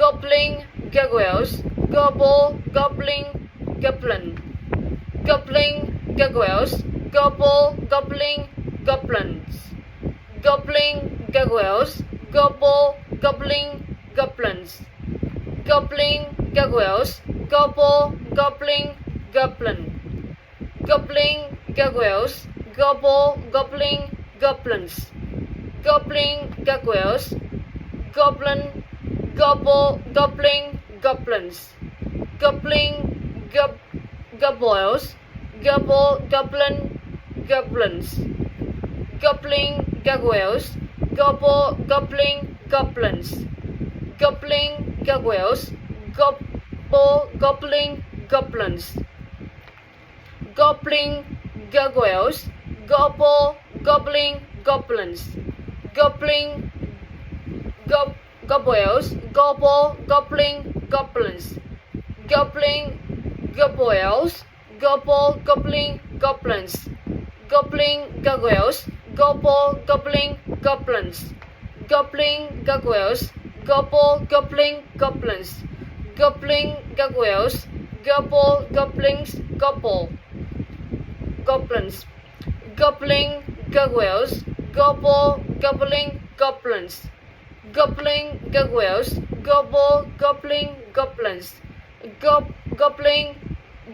gobbling gargoyles, gobble, gobbling, goblin, gobbling gargoyles, gobble, gobbling, goblins, gobbling gargoyles, gobble, gobbling, goblins, gobbling gargoyles, gobble, gobbling, goblin, gobbling gargoyles, gobble, gobbling, goblins, gobbling gargoyles, goblin, gobble, gobbling, goblins, gobbling gargoyles, gobble, goblin, goblins, gobbling gargoyles, gobble, gobbling, goblins, gobbling gargoyles, gobble, gobbling, goblins, gobbling gargoyles, gobble, gobbling, goblins, gobbling gargoyles, gobble, gobbling, goblins, gobbling gargoyles, gobble, gobbling, goblins, gobbling gargoyles, gobble, gobbling, goblins, gobbling gargoyles, gobble, gobbling, goblins, gobbling gargoyles, gobble, gobblings, gobble, goblins, gobbling gargoyles, gobble, gobbling, goblins, gobbling gargoyles, gobble, gobbling, goblins, gobbling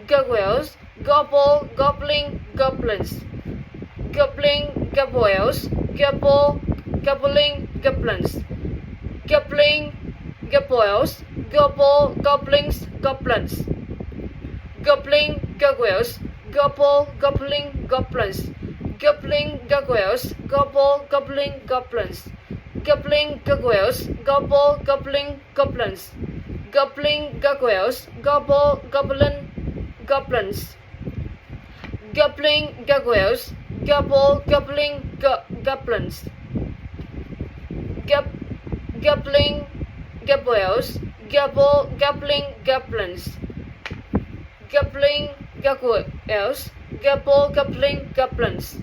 gargoyles, gobble, gobbling, goblins, gobbling gargoyles, gobble, gobbling, goblins, gobbling gargoyles, gobble, gobblings, goblins, gobbling gargoyles, gobble, gobbling, goblins, gobbling gargoyles, gobble, gobbling, goblins, gobbling gargoyles, gobble, gobbling, goblins, gobbling gargoyles, gobble, gobbling, goblins, gobbling gargoyles, gobble, gobbling, goblins, gobbling gargoyles, gobble, gobbling, goblins, gobbling gargoyles, gobble, gobbling, goblins,